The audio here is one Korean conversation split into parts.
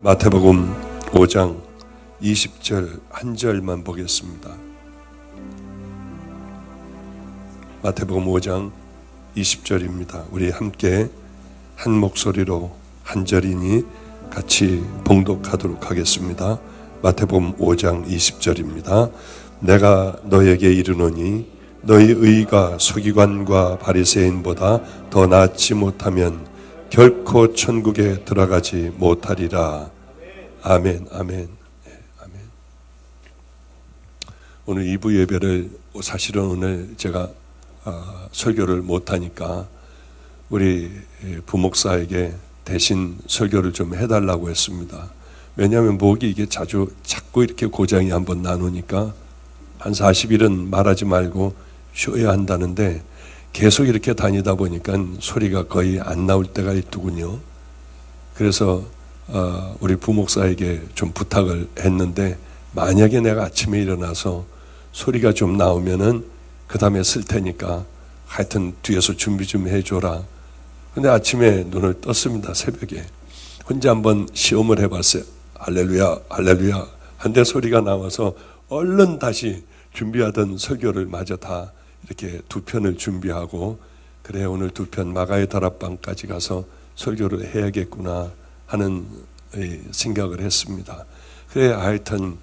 마태복음 5장 20절 한 절만 보겠습니다. 마태복음 5장 20절입니다. 우리 함께 한 목소리로 한 절이니 같이 봉독하도록 하겠습니다. 마태복음 5장 20절입니다. 내가 너에게 이르노니 너희 의가 서기관과 바리새인보다 더 낫지 못하면 결코 천국에 들어가지 못하리라. 아멘, 아멘, 네, 아멘. 오늘 2부 예배를 사실은 오늘 제가 설교를 못하니까 우리 부목사에게 대신 설교를 좀 해달라고 했습니다. 왜냐하면 목이 이게 자꾸 이렇게 고장이 한번 나누니까 한 40일은 말하지 말고 쉬어야 한다는데 계속 이렇게 다니다 보니까 소리가 거의 안 나올 때가 있더군요. 그래서 우리 부목사에게 좀 부탁을 했는데 만약에 내가 아침에 일어나서 소리가 좀 나오면은 그 다음에 쓸 테니까 하여튼 뒤에서 준비 좀 해줘라. 근데 아침에 눈을 떴습니다. 새벽에. 혼자 한번 시험을 해봤어요. 할렐루야 할렐루야 한데 소리가 나와서 얼른 다시 준비하던 설교를 마저 다 이렇게 두 편을 준비하고 그래 오늘 두 편 마가의 다락방까지 가서 설교를 해야겠구나 하는 생각을 했습니다. 그래 하여튼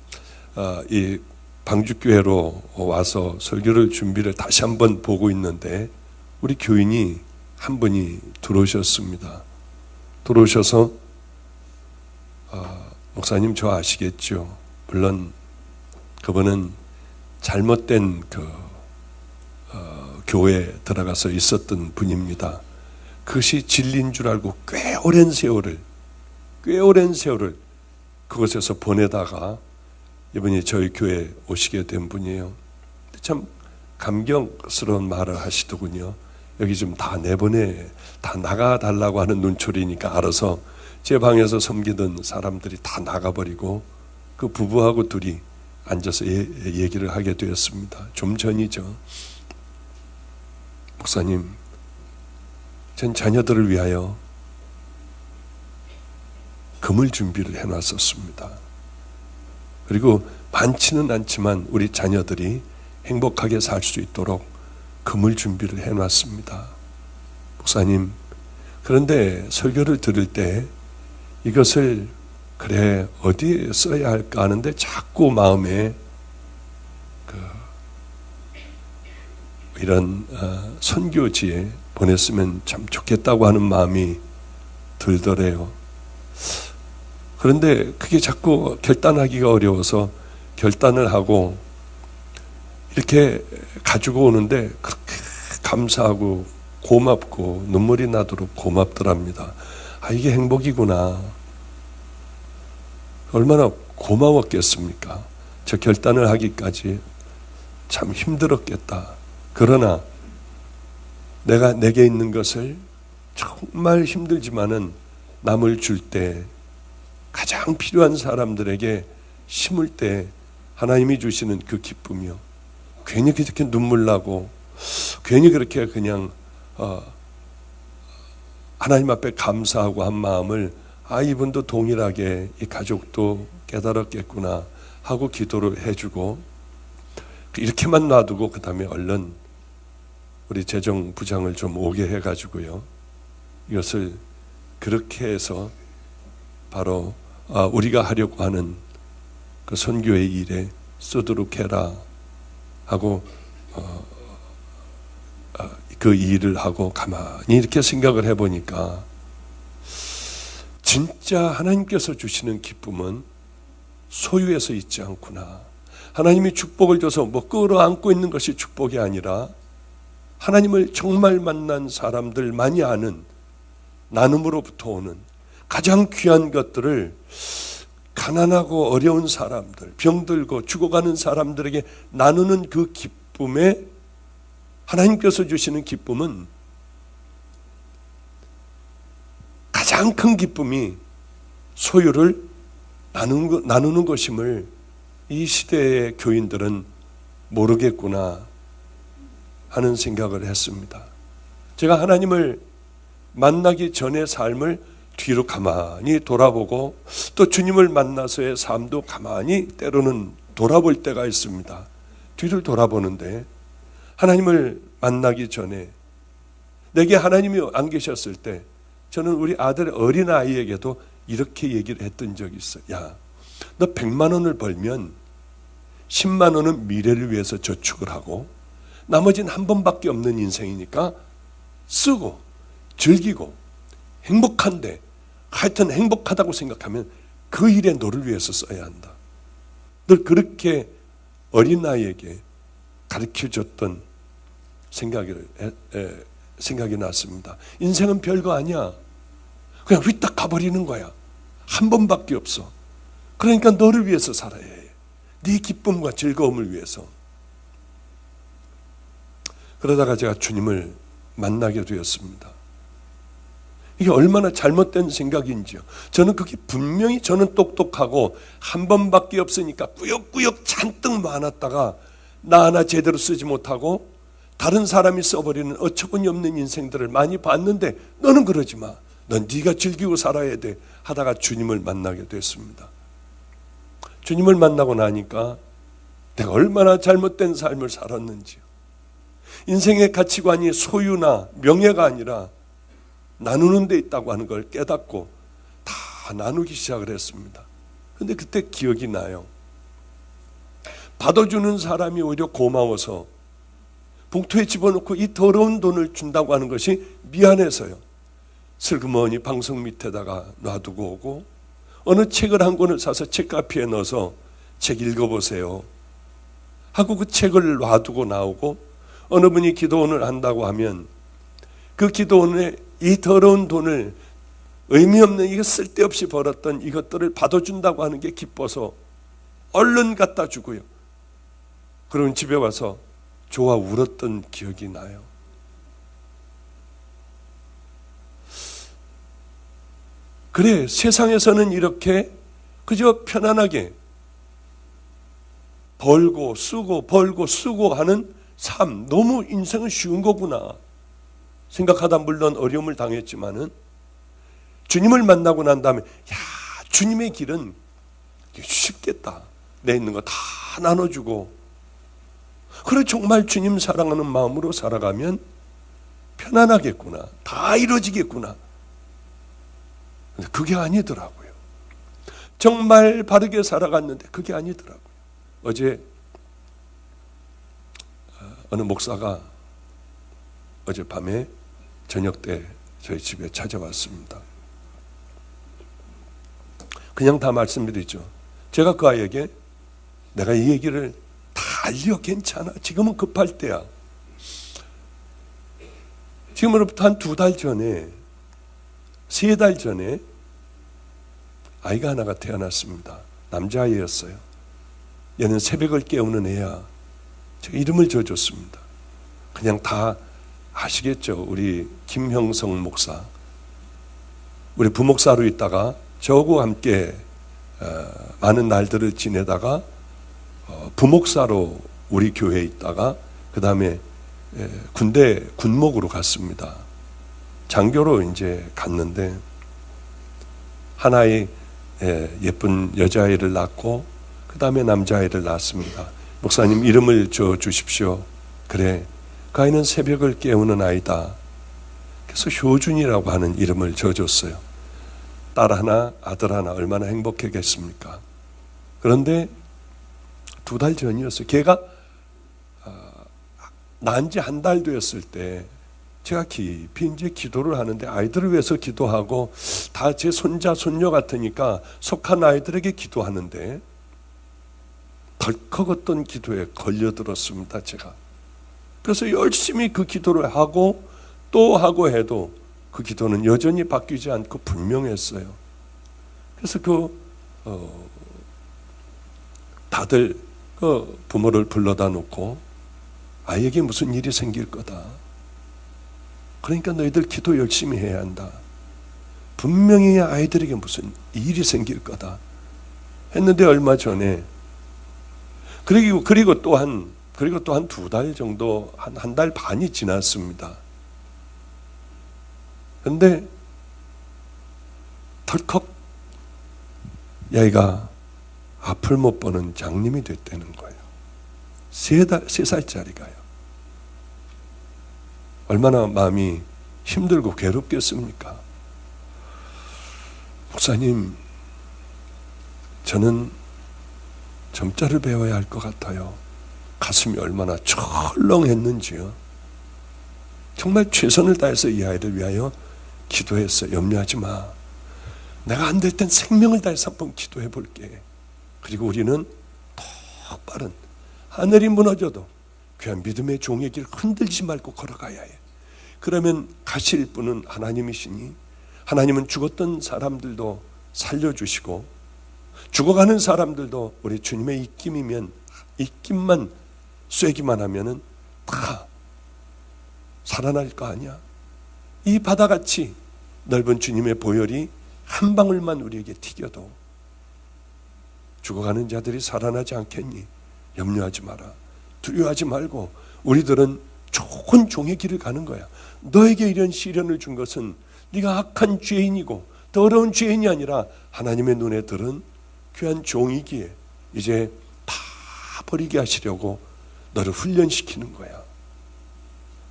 이 방주교회로 와서 설교를 준비를 다시 한번 보고 있는데 우리 교인이 한 분이 들어오셨습니다. 들어오셔서 목사님 저 아시겠죠? 물론 그분은 잘못된 교회에 들어가서 있었던 분입니다. 그것이 진리인 줄 알고 꽤 오랜 세월을 그곳에서 보내다가 이분이 저희 교회에 오시게 된 분이에요. 참 감격스러운 말을 하시더군요. 여기 좀 다 내보내, 다 나가달라고 하는 눈초리니까 알아서 제 방에서 섬기던 사람들이 다 나가버리고 그 부부하고 둘이 앉아서 얘기를 하게 되었습니다. 좀 전이죠. 목사님, 전 자녀들을 위하여 금을 준비를 해놨었습니다. 그리고 많지는 않지만 우리 자녀들이 행복하게 살 수 있도록 금을 준비를 해놨습니다. 목사님, 그런데 설교를 들을 때 이것을 그래 어디에 써야 할까 하는데 자꾸 마음에 이런 선교지에 보냈으면 참 좋겠다고 하는 마음이 들더래요. 그런데 그게 자꾸 결단하기가 어려워서 결단을 하고 이렇게 가지고 오는데 그렇게 감사하고 고맙고 눈물이 나도록 고맙더랍니다. 이게 행복이구나. 얼마나 고마웠겠습니까? 저 결단을 하기까지 참 힘들었겠다. 그러나 내게 있는 것을 정말 힘들지만은 남을 줄 때 가장 필요한 사람들에게 심을 때 하나님이 주시는 그 기쁨이요. 괜히 그렇게 눈물 나고 괜히 그렇게 그냥 하나님 앞에 감사하고 한 마음을 이분도 동일하게 이 가족도 깨달았겠구나 하고 기도를 해주고 이렇게만 놔두고 그 다음에 얼른 우리 재정부장을 좀 오게 해가지고요. 이것을 그렇게 해서 바로 우리가 하려고 하는 그 선교의 일에 쓰도록 해라 하고 그 일을 하고 가만히 이렇게 생각을 해보니까 진짜 하나님께서 주시는 기쁨은 소유에서 있지 않구나. 하나님이 축복을 줘서 끌어안고 있는 것이 축복이 아니라 하나님을 정말 만난 사람들만이 아는 나눔으로부터 오는 가장 귀한 것들을 가난하고 어려운 사람들, 병들고 죽어가는 사람들에게 나누는 그 기쁨에 하나님께서 주시는 기쁨은 가장 큰 기쁨이 소유를 나누는 것임을 이 시대의 교인들은 모르겠구나 하는 생각을 했습니다. 제가 하나님을 만나기 전의 삶을 뒤로 가만히 돌아보고 또 주님을 만나서의 삶도 가만히 때로는 돌아볼 때가 있습니다. 뒤를 돌아보는데 하나님을 만나기 전에 내게 하나님이 안 계셨을 때 저는 우리 아들 어린아이에게도 이렇게 얘기를 했던 적이 있어요. 야, 너 100만 원을 벌면 10만 원은 미래를 위해서 저축을 하고 나머지는 한 번밖에 없는 인생이니까 쓰고 즐기고 행복한데 하여튼 행복하다고 생각하면 그 일에 너를 위해서 써야 한다. 늘 그렇게 어린아이에게 가르쳐줬던 생각이 났습니다. 인생은 별거 아니야. 그냥 휘딱 가버리는 거야. 한 번밖에 없어. 그러니까 너를 위해서 살아야 해. 네 기쁨과 즐거움을 위해서. 그러다가 제가 주님을 만나게 되었습니다. 이게 얼마나 잘못된 생각인지요. 저는 그게 분명히 저는 똑똑하고 한 번밖에 없으니까 꾸역꾸역 잔뜩 많았다가 나 하나 제대로 쓰지 못하고 다른 사람이 써버리는 어처구니 없는 인생들을 많이 봤는데 너는 그러지 마. 넌 네가 즐기고 살아야 돼 하다가 주님을 만나게 됐습니다. 주님을 만나고 나니까 내가 얼마나 잘못된 삶을 살았는지요. 인생의 가치관이 소유나 명예가 아니라 나누는 데 있다고 하는 걸 깨닫고 다 나누기 시작을 했습니다. 그런데 그때 기억이 나요. 받아주는 사람이 오히려 고마워서 봉투에 집어넣고 이 더러운 돈을 준다고 하는 것이 미안해서요. 슬그머니 방석 밑에다가 놔두고 오고 어느 책을 한 권을 사서 책가피에 넣어서 책 읽어보세요 하고 그 책을 놔두고 나오고 어느 분이 기도원을 한다고 하면 그 기도원에 이 더러운 돈을 의미 없는 이거 쓸데없이 벌었던 이것들을 받아준다고 하는 게 기뻐서 얼른 갖다 주고요. 그러면 집에 와서 좋아 울었던 기억이 나요. 그래, 세상에서는 이렇게 그저 편안하게 벌고 쓰고 하는 삶, 너무 인생은 쉬운 거구나 생각하다 물론 어려움을 당했지만은 주님을 만나고 난 다음에 야, 주님의 길은 쉽겠다. 내 있는 거 다 나눠주고 그래 정말 주님 사랑하는 마음으로 살아가면 편안하겠구나. 다 이루어지겠구나. 근데 그게 아니더라고요. 정말 바르게 살아갔는데 그게 아니더라고요. 어제 어느 목사가 어젯밤에 저녁 때 저희 집에 찾아왔습니다. 그냥 다 말씀드리죠. 제가 그 아이에게 내가 이 얘기를 다 알려 괜찮아. 지금은 급할 때야. 지금으로부터 한 2달 전에 3달 전에 아이가 하나가 태어났습니다. 남자아이였어요. 얘는 새벽을 깨우는 애야. 제가 이름을 지어줬습니다. 그냥 다 아시겠죠? 우리 김형성 목사. 우리 부목사로 있다가 저하고 함께 많은 날들을 지내다가 부목사로 우리 교회에 있다가 그 다음에 군대 군목으로 갔습니다. 장교로 이제 갔는데 하나의 예쁜 여자아이를 낳고 그 다음에 남자아이를 낳았습니다. 목사님 이름을 줘 주십시오. 그래, 그 아이는 새벽을 깨우는 아이다. 그래서 효준이라고 하는 이름을 줘줬어요. 딸 하나 아들 하나 얼마나 행복했겠습니까? 그런데 2달 전이었어요. 걔가 낳은 지 한 달 되었을 때 제가 깊이 이제 기도를 하는데 아이들을 위해서 기도하고 다 제 손자 손녀 같으니까 속한 아이들에게 기도하는데 덜컥 어떤 기도에 걸려들었습니다. 제가 그래서 열심히 그 기도를 하고 또 하고 해도 그 기도는 여전히 바뀌지 않고 분명했어요. 그래서 다들 그 부모를 불러다 놓고 아이에게 무슨 일이 생길 거다. 그러니까 너희들 기도 열심히 해야 한다. 분명히 아이들에게 무슨 일이 생길 거다. 했는데 얼마 전에 그리고 또 한 2달 정도 한 달 반이 지났습니다. 그런데 덜컥 얘가 앞을 못 보는 장님이 됐다는 거예요. 3살짜리가요. 얼마나 마음이 힘들고 괴롭겠습니까? 목사님, 저는 점자를 배워야 할 것 같아요. 가슴이 얼마나 철렁했는지요. 정말 최선을 다해서 이 아이를 위하여 기도했어요. 염려하지 마. 내가 안 될 땐 생명을 다해서 한번 기도해 볼게. 그리고 우리는 똑바른 하늘이 무너져도 귀한 믿음의 종의 길 흔들지 말고 걸어가야 해. 그러면 가실 분은 하나님이시니 하나님은 죽었던 사람들도 살려주시고 죽어가는 사람들도 우리 주님의 입김이면 입김만 쐬기만 하면은 다 살아날 거 아니야. 이 바다같이 넓은 주님의 보혈이 한 방울만 우리에게 튀겨도 죽어가는 자들이 살아나지 않겠니? 염려하지 마라. 두려워하지 말고 우리들은 좋은 종의 길을 가는 거야. 너에게 이런 시련을 준 것은 네가 악한 죄인이고 더러운 죄인이 아니라 하나님의 눈에 들은 귀한 종이기에 이제 다 버리게 하시려고 너를 훈련시키는 거야.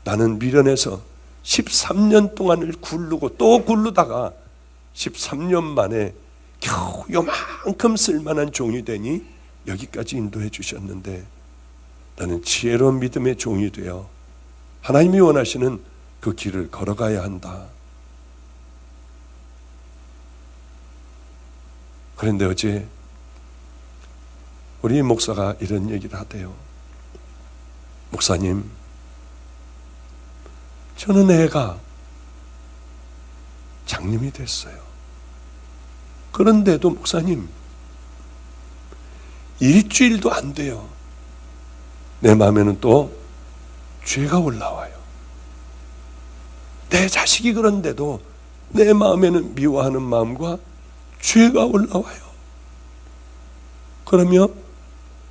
나는 미련해서 13년 동안을 굴르고 또 굴르다가 13년 만에 겨우 요만큼 쓸만한 종이 되니 여기까지 인도해 주셨는데 나는 지혜로운 믿음의 종이 되어 하나님이 원하시는 그 길을 걸어가야 한다. 그런데 어제 우리 목사가 이런 얘기를 하대요. 목사님, 저는 애가 장님이 됐어요. 그런데도 목사님, 일주일도 안 돼요. 내 마음에는 또 죄가 올라와요. 내 자식이 그런데도 내 마음에는 미워하는 마음과 죄가 올라와요. 그러며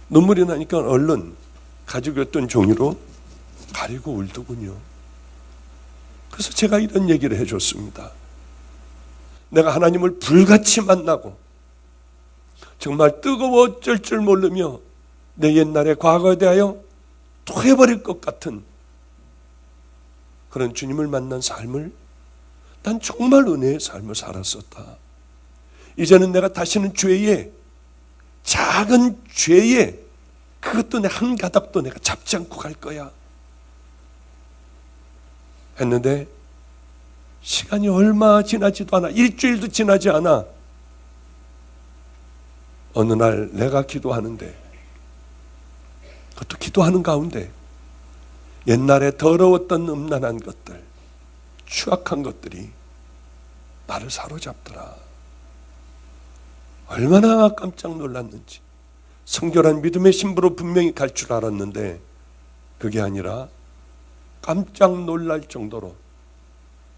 눈물이 나니까 얼른 가지고 있던 종이로 가리고 울더군요. 그래서 제가 이런 얘기를 해줬습니다. 내가 하나님을 불같이 만나고 정말 뜨거워 어쩔 줄 모르며 내 옛날의 과거에 대하여 토해버릴 것 같은 그런 주님을 만난 삶을 난 정말 은혜의 삶을 살았었다. 이제는 내가 다시는 죄에, 작은 죄에 그것도 내 한 가닥도 내가 잡지 않고 갈 거야 했는데 시간이 얼마 지나지도 않아, 일주일도 지나지 않아. 어느 날 내가 기도하는데, 그것도 기도하는 가운데 옛날에 더러웠던 음란한 것들, 추악한 것들이 나를 사로잡더라. 얼마나 깜짝 놀랐는지. 성결한 믿음의 신부로 분명히 갈 줄 알았는데 그게 아니라 깜짝 놀랄 정도로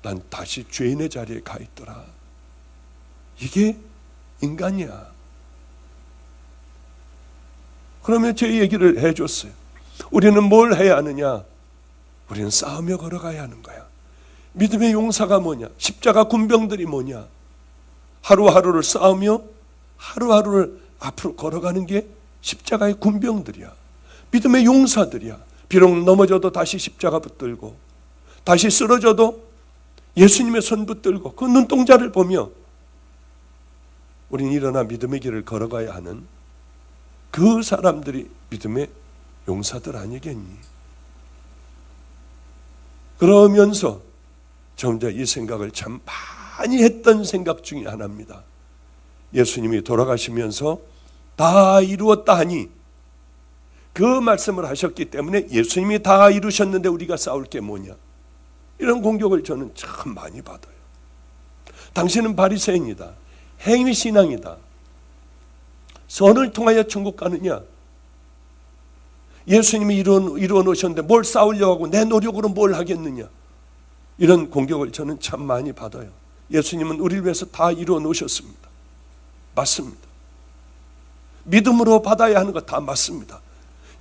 난 다시 죄인의 자리에 가 있더라. 이게 인간이야. 그러면 제 얘기를 해줬어요. 우리는 뭘 해야 하느냐? 우리는 싸우며 걸어가야 하는 거야. 믿음의 용사가 뭐냐? 십자가 군병들이 뭐냐? 하루하루를 싸우며 하루하루를 앞으로 걸어가는 게 십자가의 군병들이야. 믿음의 용사들이야. 비록 넘어져도 다시 십자가 붙들고 다시 쓰러져도 예수님의 손 붙들고 그 눈동자를 보며 우리는 일어나 믿음의 길을 걸어가야 하는 그 사람들이 믿음의 용사들 아니겠니? 그러면서 저 혼자 이 생각을 참 많이 했던 생각 중에 하나입니다. 예수님이 돌아가시면서 다 이루었다 하니 그 말씀을 하셨기 때문에 예수님이 다 이루셨는데 우리가 싸울 게 뭐냐? 이런 공격을 저는 참 많이 받아요. 당신은 바리새인이다. 행위신앙이다. 선을 통하여 천국 가느냐? 예수님이 이루어 놓으셨는데 뭘 싸우려고 하고 내 노력으로 뭘 하겠느냐? 이런 공격을 저는 참 많이 받아요. 예수님은 우리를 위해서 다 이루어 놓으셨습니다. 맞습니다. 믿음으로 받아야 하는 거 다 맞습니다.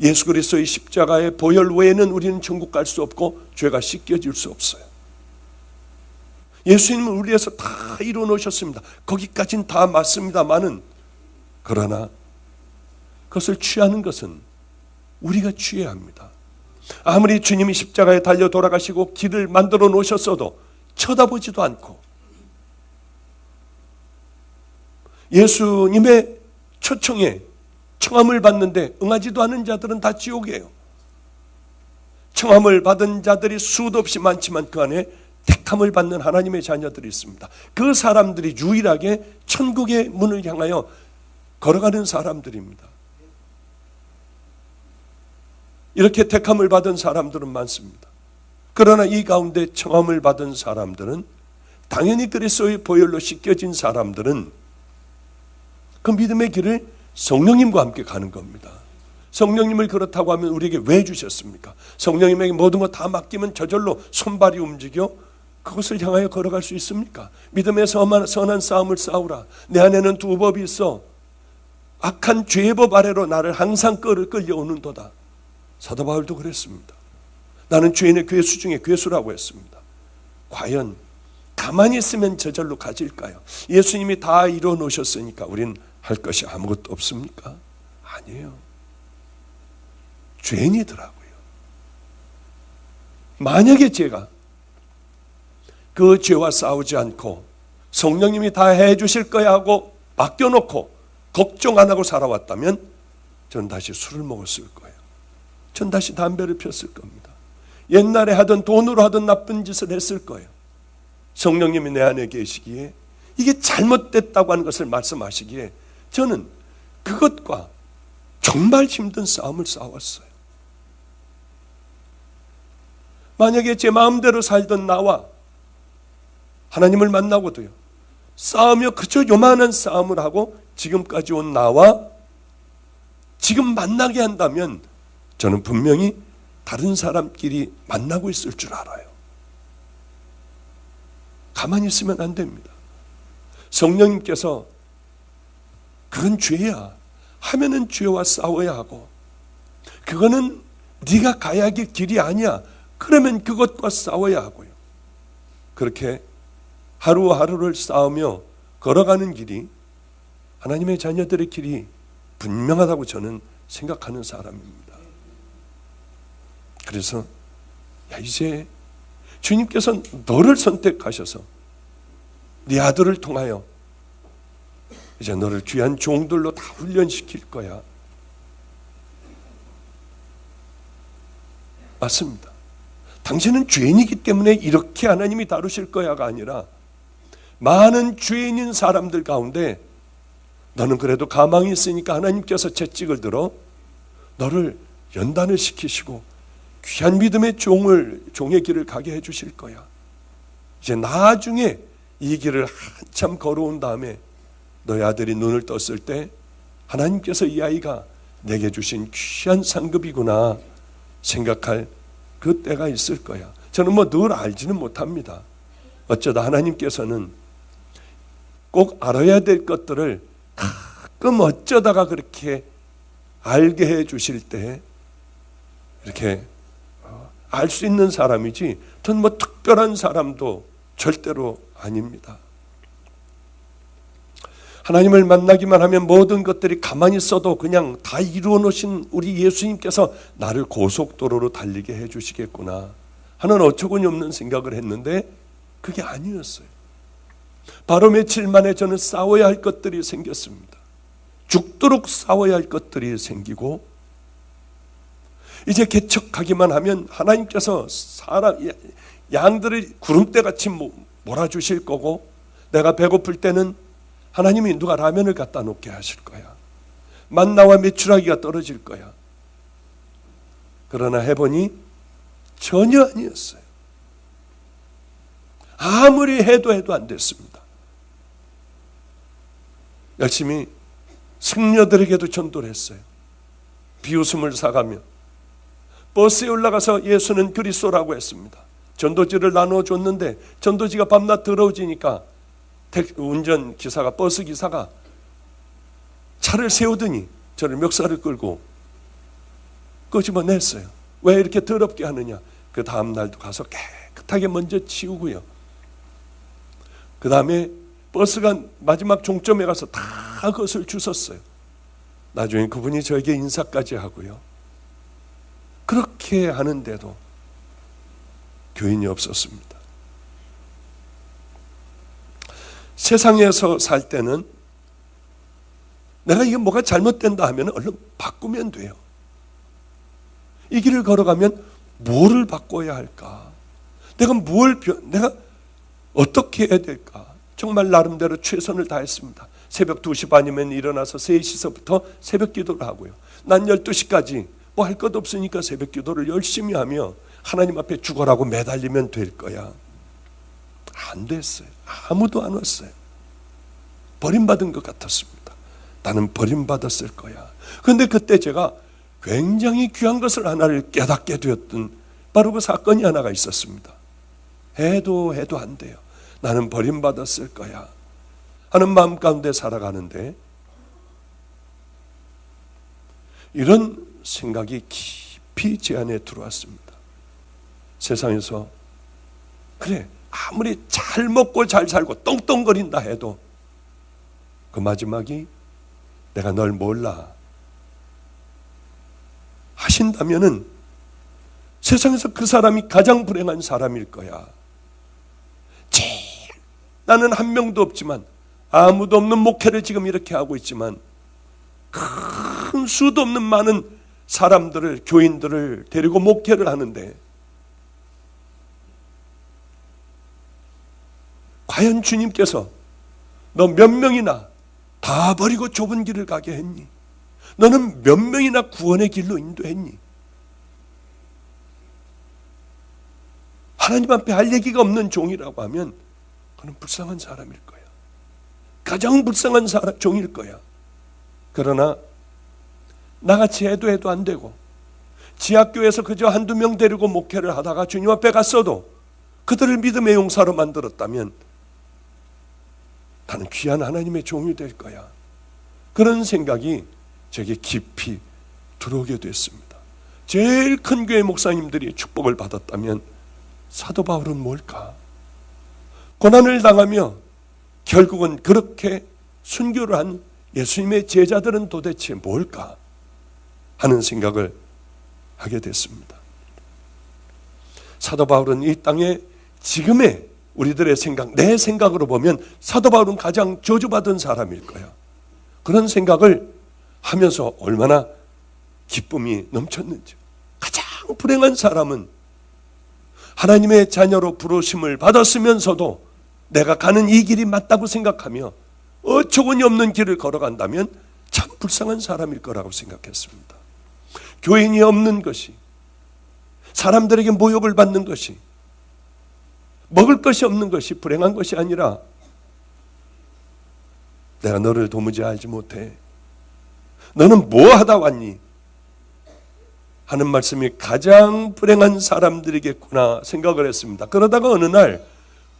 예수 그리스도의 십자가의 보혈 외에는 우리는 천국 갈 수 없고 죄가 씻겨질 수 없어요. 예수님은 우리 위해서 다 이루어 놓으셨습니다. 거기까지는 다 맞습니다만은, 그러나 그것을 취하는 것은 우리가 취해야 합니다. 아무리 주님이 십자가에 달려 돌아가시고 길을 만들어 놓으셨어도 쳐다보지도 않고, 예수님의 초청에 청함을 받는데 응하지도 않은 자들은 다 지옥이에요. 청함을 받은 자들이 수도 없이 많지만 그 안에 택함을 받는 하나님의 자녀들이 있습니다. 그 사람들이 유일하게 천국의 문을 향하여 걸어가는 사람들입니다. 이렇게 택함을 받은 사람들은 많습니다. 그러나 이 가운데 청함을 받은 사람들은, 당연히 그리스도의 보혈로 씻겨진 사람들은 그 믿음의 길을 성령님과 함께 가는 겁니다. 성령님을 그렇다고 하면 우리에게 왜 주셨습니까? 성령님에게 모든 거 다 맡기면 저절로 손발이 움직여 그것을 향하여 걸어갈 수 있습니까? 믿음의 선한 싸움을 싸우라. 내 안에는 두 법이 있어. 악한 죄의 법 아래로 나를 항상 끌려오는도다. 사도 바울도 그랬습니다. 나는 죄인의 괴수 중에 괴수라고 했습니다. 과연 가만히 있으면 저절로 가질까요? 예수님이 다 이루어 놓으셨으니까 우린 할 것이 아무것도 없습니까? 아니에요. 죄인이더라고요. 만약에 제가 그 죄와 싸우지 않고 성령님이 다 해주실 거야 하고 맡겨놓고 걱정 안 하고 살아왔다면 전 다시 술을 먹었을 거예요. 전 다시 담배를 폈을 겁니다. 옛날에 하던 돈으로 하던 나쁜 짓을 했을 거예요. 성령님이 내 안에 계시기에 이게 잘못됐다고 하는 것을 말씀하시기에 저는 그것과 정말 힘든 싸움을 싸웠어요. 만약에 제 마음대로 살던 나와 하나님을 만나고도요, 싸우며 그저 요만한 싸움을 하고 지금까지 온 나와 지금 만나게 한다면 저는 분명히 다른 사람끼리 만나고 있을 줄 알아요. 가만히 있으면 안 됩니다. 성령님께서 그건 죄야 하면은 죄와 싸워야 하고, 그거는 네가 가야 할 길이 아니야 그러면 그것과 싸워야 하고요. 그렇게 하루하루를 싸우며 걸어가는 길이 하나님의 자녀들의 길이 분명하다고 저는 생각하는 사람입니다. 그래서 이제 주님께서 너를 선택하셔서 네 아들을 통하여 이제 너를 귀한 종들로 다 훈련시킬 거야. 맞습니다. 당신은 죄인이기 때문에 이렇게 하나님이 다루실 거야가 아니라, 많은 죄인인 사람들 가운데 너는 그래도 가망이 있으니까 하나님께서 채찍을 들어 너를 연단을 시키시고 귀한 믿음의 종의 길을 가게 해주실 거야. 이제 나중에 이 길을 한참 걸어온 다음에 너희 아들이 눈을 떴을 때 하나님께서 이 아이가 내게 주신 귀한 상급이구나 생각할 그 때가 있을 거야. 저는 늘 알지는 못합니다. 어쩌다 하나님께서는 꼭 알아야 될 것들을 가끔 어쩌다가 그렇게 알게 해 주실 때 이렇게 알 수 있는 사람이지, 전 특별한 사람도 절대로 아닙니다. 하나님을 만나기만 하면 모든 것들이 가만히 있어도 그냥 다 이루어 놓으신 우리 예수님께서 나를 고속도로로 달리게 해 주시겠구나 하는 어처구니 없는 생각을 했는데 그게 아니었어요. 바로 며칠 만에 저는 싸워야 할 것들이 생겼습니다. 죽도록 싸워야 할 것들이 생기고, 이제 개척하기만 하면 하나님께서 양들을 구름대같이 몰아주실 거고, 내가 배고플 때는 하나님이 누가 라면을 갖다 놓게 하실 거야. 만나와 메추라기가 떨어질 거야. 그러나 해보니 전혀 아니었어요. 아무리 해도 안 됐습니다. 열심히 승려들에게도 전도를 했어요. 비웃음을 사가며 버스에 올라가서 예수는 그리스도라고 했습니다. 전도지를 나눠줬는데 전도지가 밤낮 더러워지니까 운전기사가, 버스 기사가 차를 세우더니 저를 멱살을 끌고 끄집어냈어요. 왜 이렇게 더럽게 하느냐. 그 다음 날도 가서 깨끗하게 먼저 치우고요, 그 다음에 버스가 마지막 종점에 가서 다 그것을 주웠어요. 나중에 그분이 저에게 인사까지 하고요. 그렇게 하는데도 교인이 없었습니다. 세상에서 살 때는 내가 이게 뭐가 잘못된다 하면 얼른 바꾸면 돼요. 이 길을 걸어가면 뭐를 바꿔야 할까? 내가 어떻게 해야 될까? 정말 나름대로 최선을 다했습니다. 새벽 2시 반이면 일어나서 3시서부터 새벽 기도를 하고요. 난 12시까지 뭐 할 것 없으니까 새벽 기도를 열심히 하며 하나님 앞에 죽어라고 매달리면 될 거야. 안 됐어요. 아무도 안 왔어요. 버림받은 것 같았습니다. 나는 버림받았을 거야. 그런데 그때 제가 굉장히 귀한 것을 하나를 깨닫게 되었던 바로 그 사건이 하나가 있었습니다. 해도 안 돼요. 나는 버림받았을 거야 하는 마음 가운데 살아가는데 이런 생각이 깊이 제 안에 들어왔습니다. 세상에서 그래 아무리 잘 먹고 잘 살고 똥똥거린다 해도 그 마지막이 내가 널 몰라 하신다면은 세상에서 그 사람이 가장 불행한 사람일 거야. 나는 한 명도 없지만 아무도 없는 목회를 지금 이렇게 하고 있지만 큰 수도 없는 많은 사람들을 교인들을 데리고 목회를 하는데 과연 주님께서 너 몇 명이나 다 버리고 좁은 길을 가게 했니? 너는 몇 명이나 구원의 길로 인도했니? 하나님 앞에 할 얘기가 없는 종이라고 하면 그는 불쌍한 사람일 거야. 가장 불쌍한 종일 거야. 그러나 나같이 해도 안 되고 지하교회에서 그저 한두 명 데리고 목회를 하다가 주님 앞에 갔어도 그들을 믿음의 용사로 만들었다면 나는 귀한 하나님의 종이 될 거야. 그런 생각이 제게 깊이 들어오게 됐습니다. 제일 큰 교회 목사님들이 축복을 받았다면 사도 바울은 뭘까? 고난을 당하며 결국은 그렇게 순교를 한 예수님의 제자들은 도대체 뭘까? 하는 생각을 하게 됐습니다. 사도 바울은 이 땅에 지금의 우리들의 생각, 내 생각으로 보면 사도 바울은 가장 저주받은 사람일 거야. 그런 생각을 하면서 얼마나 기쁨이 넘쳤는지. 가장 불행한 사람은 하나님의 자녀로 부르심을 받았으면서도 내가 가는 이 길이 맞다고 생각하며 어처구니 없는 길을 걸어간다면 참 불쌍한 사람일 거라고 생각했습니다. 교인이 없는 것이, 사람들에게 모욕을 받는 것이, 먹을 것이 없는 것이 불행한 것이 아니라 내가 너를 도무지 알지 못해. 너는 뭐 하다 왔니? 하는 말씀이 가장 불행한 사람들이겠구나 생각을 했습니다. 그러다가 어느 날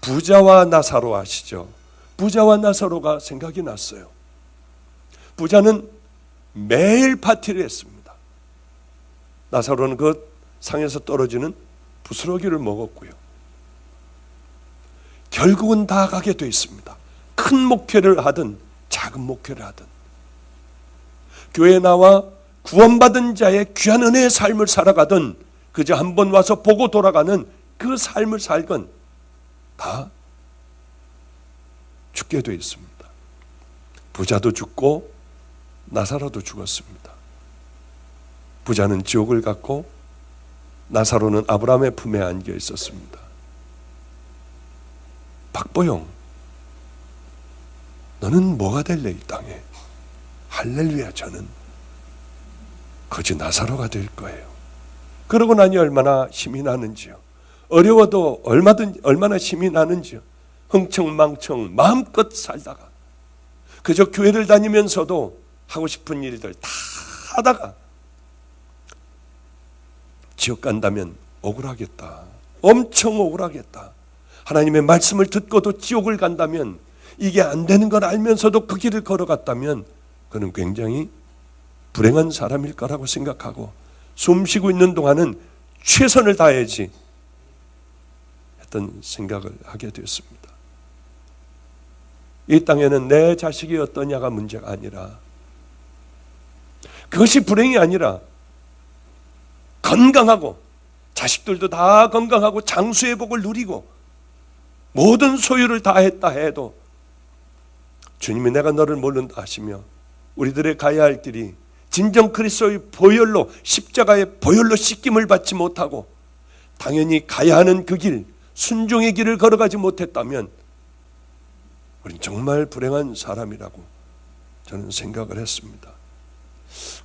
부자와 나사로 아시죠? 부자와 나사로가 생각이 났어요. 부자는 매일 파티를 했습니다. 나사로는 그 상에서 떨어지는 부스러기를 먹었고요. 결국은 다 가게 돼 있습니다. 큰 목회를 하든 작은 목회를 하든 교회에 나와 구원받은 자의 귀한 은혜의 삶을 살아가든 그저 한번 와서 보고 돌아가는 그 삶을 살건 다 죽게 돼 있습니다. 부자도 죽고 나사로도 죽었습니다. 부자는 지옥을 갔고 나사로는 아브라함의 품에 안겨 있었습니다. 박보영, 너는 뭐가 될래 이 땅에? 할렐루야, 저는 거지 나사로가 될 거예요. 그러고 나니 얼마나 힘이 나는지요. 어려워도 얼마나 힘이 나는지요. 흥청망청 마음껏 살다가 그저 교회를 다니면서도 하고 싶은 일들 다 하다가 지옥 간다면 억울하겠다. 엄청 억울하겠다. 하나님의 말씀을 듣고도 지옥을 간다면 이게 안 되는 걸 알면서도 그 길을 걸어갔다면 그는 굉장히 불행한 사람일 거라고 생각하고 숨 쉬고 있는 동안은 최선을 다해야지 했던 생각을 하게 되었습니다. 이 땅에는 내 자식이 어떠냐가 문제가 아니라, 그것이 불행이 아니라 건강하고 자식들도 다 건강하고 장수의 복을 누리고 모든 소유를 다 했다 해도 주님이 내가 너를 모른다 하시며 우리들의 가야 할 길이 진정 그리스도의 보혈로, 십자가의 보혈로 씻김을 받지 못하고 당연히 가야 하는 그 길, 순종의 길을 걸어가지 못했다면 우린 정말 불행한 사람이라고 저는 생각을 했습니다.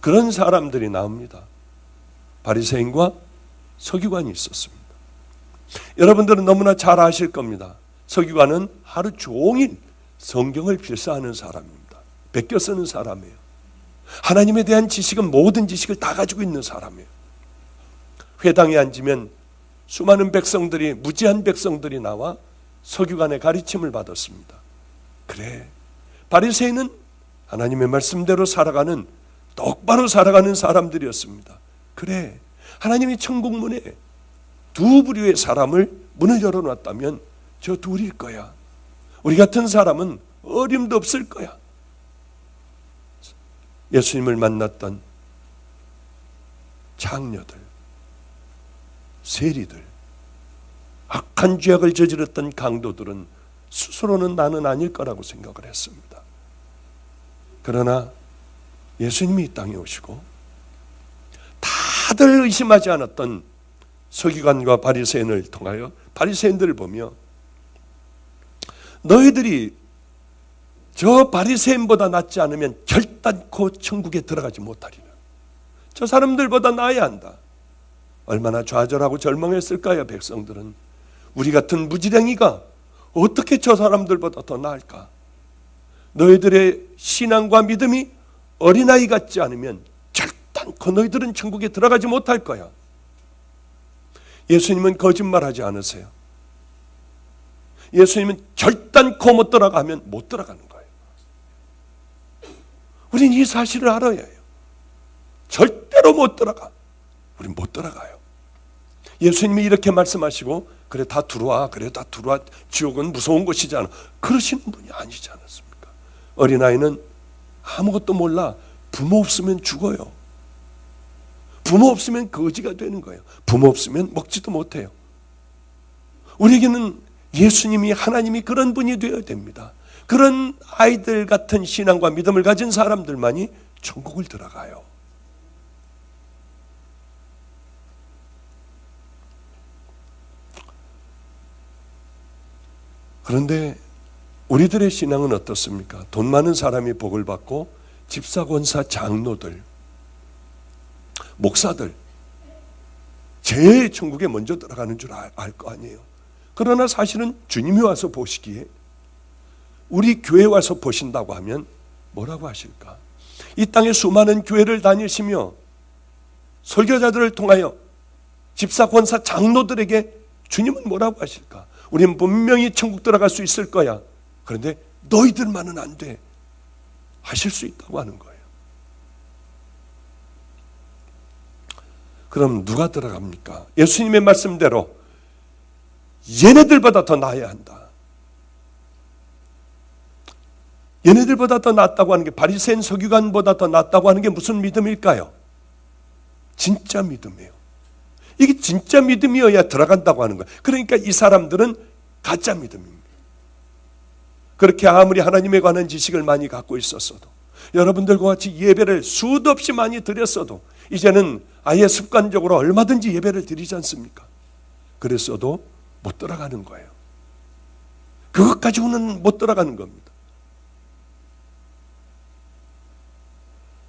그런 사람들이 나옵니다. 바리새인과 서기관이 있었습니다. 여러분들은 너무나 잘 아실 겁니다. 서기관은 하루 종일 성경을 필사하는 사람입니다. 베껴 쓰는 사람이에요. 하나님에 대한 지식은 모든 지식을 다 가지고 있는 사람이에요. 회당에 앉으면 수많은 백성들이, 무지한 백성들이 나와 서기관의 가르침을 받았습니다. 그래, 바리새인은 하나님의 말씀대로 살아가는, 똑바로 살아가는 사람들이었습니다. 그래, 하나님이 천국 문에 두 부류의 사람을 문을 열어놨다면 저 둘일 거야. 우리 같은 사람은 어림도 없을 거야. 예수님을 만났던 창녀들, 세리들, 악한 죄악을 저질렀던 강도들은 스스로는 나는 아닐 거라고 생각을 했습니다. 그러나 예수님이 이 땅에 오시고 다들 의심하지 않았던 서기관과 바리새인을 통하여 바리새인들을 보며 너희들이 저 바리새인보다 낫지 않으면 결단코 천국에 들어가지 못하리라. 저 사람들보다 나아야 한다. 얼마나 좌절하고 절망했을까요? 백성들은. 우리 같은 무지랭이가 어떻게 저 사람들보다 더 나을까? 너희들의 신앙과 믿음이 어린아이 같지 않으면 결단코 너희들은 천국에 들어가지 못할 거야. 예수님은 거짓말하지 않으세요. 예수님은 결단코 못 들어가면 못 들어가는 거예요. 우린 이 사실을 알아야 해요. 절대로 못 들어가. 우린 못 들어가요. 예수님이 이렇게 말씀하시고 그래 다 들어와. 그래 다 들어와. 지옥은 무서운 곳이잖아. 그러시는 분이 아니지 않았습니까? 어린아이는 아무것도 몰라. 부모 없으면 죽어요. 부모 없으면 거지가 되는 거예요. 부모 없으면 먹지도 못해요. 우리에게는 예수님이, 하나님이 그런 분이 되어야 됩니다. 그런 아이들 같은 신앙과 믿음을 가진 사람들만이 천국을 들어가요. 그런데 우리들의 신앙은 어떻습니까? 돈 많은 사람이 복을 받고 집사, 권사, 장로들, 목사들 제일 천국에 먼저 들어가는 줄 알 거 아니에요. 그러나 사실은 주님이 와서 보시기에 우리 교회 와서 보신다고 하면 뭐라고 하실까? 이 땅에 수많은 교회를 다니시며 설교자들을 통하여 집사, 권사, 장로들에게 주님은 뭐라고 하실까? 우리는 분명히 천국 들어갈 수 있을 거야. 그런데 너희들만은 안 돼. 하실 수 있다고 하는 거예요. 그럼 누가 들어갑니까? 예수님의 말씀대로 얘네들보다 더 나아야 한다. 얘네들보다 더 낫다고 하는 게, 바리새인 서기관보다 더 낫다고 하는 게 무슨 믿음일까요? 진짜 믿음이에요. 이게 진짜 믿음이어야 들어간다고 하는 거예요. 그러니까 이 사람들은 가짜 믿음입니다. 그렇게 아무리 하나님에 관한 지식을 많이 갖고 있었어도, 여러분들과 같이 예배를 수도 없이 많이 드렸어도, 이제는 아예 습관적으로 얼마든지 예배를 드리지 않습니까? 그랬어도 못 들어가는 거예요. 그것 가지고는 못 들어가는 겁니다.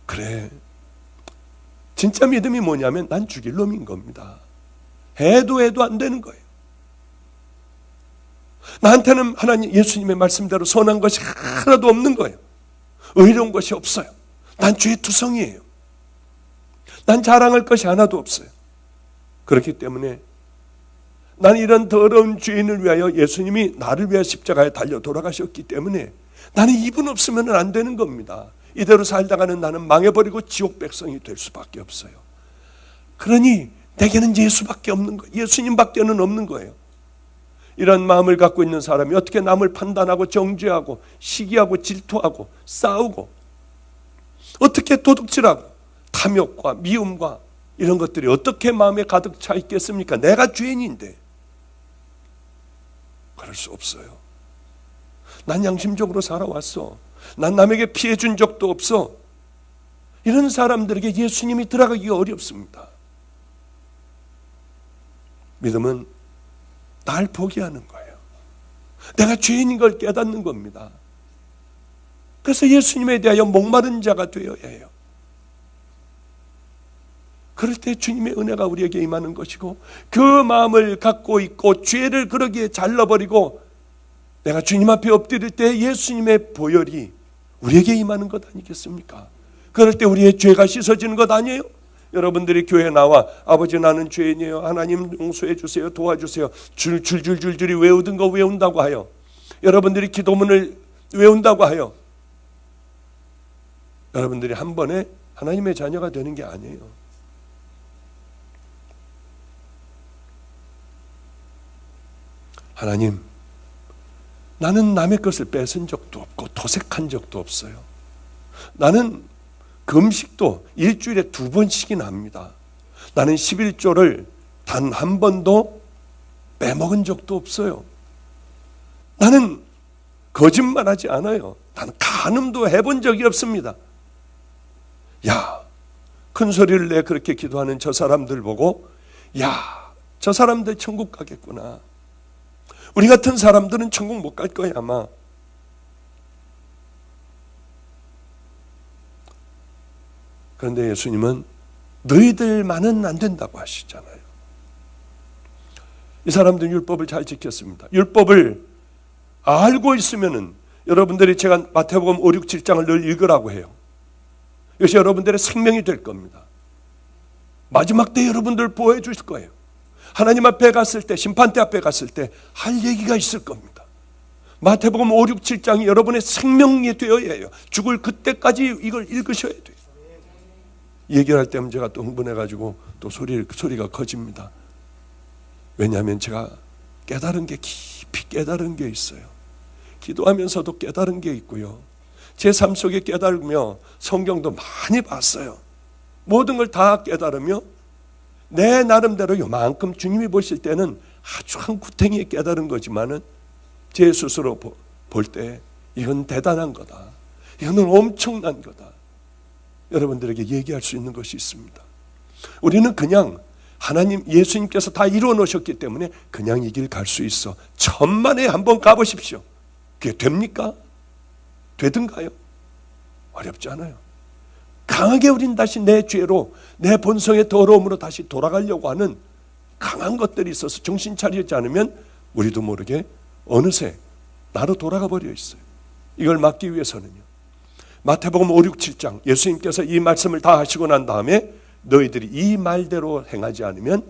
그래, 진짜 믿음이 뭐냐면 난 죽일 놈인 겁니다. 해도 안 되는 거예요. 나한테는 하나님, 예수님의 말씀대로 선한 것이 하나도 없는 거예요. 의로운 것이 없어요. 난 죄의 투성이에요. 난 자랑할 것이 하나도 없어요. 그렇기 때문에 난 이런 더러운 죄인을 위하여 예수님이 나를 위하여 십자가에 달려 돌아가셨기 때문에 나는 이분 없으면 안 되는 겁니다. 이대로 살다가는 나는 망해버리고 지옥 백성이 될 수밖에 없어요. 그러니 내게는 예수밖에 없는 거예요. 예수님밖에는 없는 거예요. 이런 마음을 갖고 있는 사람이 어떻게 남을 판단하고 정죄하고 시기하고 질투하고 싸우고 어떻게 도둑질하고 탐욕과 미움과 이런 것들이 어떻게 마음에 가득 차 있겠습니까? 내가 죄인인데. 그럴 수 없어요. 난 양심적으로 살아왔어. 난 남에게 피해 준 적도 없어. 이런 사람들에게 예수님이 들어가기가 어렵습니다. 믿음은 날 포기하는 거예요. 내가 죄인인 걸 깨닫는 겁니다. 그래서 예수님에 대하여 목마른 자가 되어야 해요. 그럴 때 주님의 은혜가 우리에게 임하는 것이고, 그 마음을 갖고 있고 죄를 그러기에 잘라버리고 내가 주님 앞에 엎드릴 때 예수님의 보혈이 우리에게 임하는 것 아니겠습니까? 그럴 때 우리의 죄가 씻어지는 것 아니에요? 여러분들이 교회에 나와 아버지 나는 죄인이에요, 하나님 용서해 주세요, 도와주세요, 줄줄줄줄줄이 외우던 거 외운다고 하여, 여러분들이 기도문을 외운다고 하여 여러분들이 한 번에 하나님의 자녀가 되는 게 아니에요. 하나님, 나는 남의 것을 뺏은 적도 없고 도색한 적도 없어요. 나는 금식도 일주일에 2번씩이나 합니다. 나는 11조를 단 한 번도 빼먹은 적도 없어요. 나는 거짓말하지 않아요. 나는 간음도 해본 적이 없습니다. 야, 큰 소리를 내 그렇게 기도하는 저 사람들 보고, 야, 저 사람들 천국 가겠구나. 우리 같은 사람들은 천국 못 갈 거야 아마. 그런데 예수님은 너희들만은 안 된다고 하시잖아요. 이 사람들은 율법을 잘 지켰습니다. 율법을 알고 있으면은, 여러분들이 제가 마태복음 5, 6, 7장을 늘 읽으라고 해요. 이것이 여러분들의 생명이 될 겁니다. 마지막 때 여러분들 보호해 주실 거예요. 하나님 앞에 갔을 때, 심판대 앞에 갔을 때 할 얘기가 있을 겁니다. 마태복음 5, 6, 7장이 여러분의 생명이 되어야 해요. 죽을 그때까지 이걸 읽으셔야 돼요. 얘기를 할 때면 제가 또 흥분해가지고 또 소리가 커집니다. 왜냐하면 제가 깨달은 게, 깊이 깨달은 게 있어요. 기도하면서도 깨달은 게 있고요. 제 삶 속에 깨달으며 성경도 많이 봤어요. 모든 걸 다 깨달으며 내 나름대로 요만큼 주님이 보실 때는 아주 한 구탱이에 깨달은 거지만은 제 스스로 볼 때 이건 대단한 거다. 이거는 엄청난 거다. 여러분들에게 얘기할 수 있는 것이 있습니다. 우리는 그냥 하나님, 예수님께서 다 이루어 놓으셨기 때문에 그냥 이 길 갈 수 있어. 천만에 한번 가보십시오. 그게 됩니까? 되든가요? 어렵지 않아요. 강하게 우린 다시 내 죄로, 내 본성의 더러움으로 다시 돌아가려고 하는 강한 것들이 있어서 정신 차리지 않으면 우리도 모르게 어느새 나로 돌아가 버려 있어요. 이걸 막기 위해서는요, 마태복음 5, 6, 7장 예수님께서 이 말씀을 다 하시고 난 다음에 너희들이 이 말대로 행하지 않으면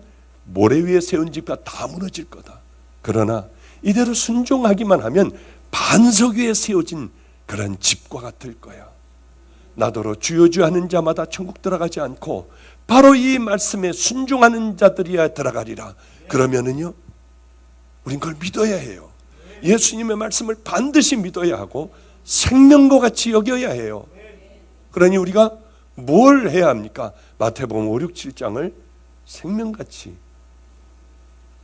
모래 위에 세운 집과 다 무너질 거다. 그러나 이대로 순종하기만 하면 반석 위에 세워진 그런 집과 같을 거야. 나더러 주여 주여 하는 자마다 천국 들어가지 않고 바로 이 말씀에 순종하는 자들이야 들어가리라. 그러면은요, 우린 그걸 믿어야 해요. 예수님의 말씀을 반드시 믿어야 하고 생명과 같이 여겨야 해요. 그러니 우리가 뭘 해야 합니까? 마태복음 5, 6, 7장을 생명같이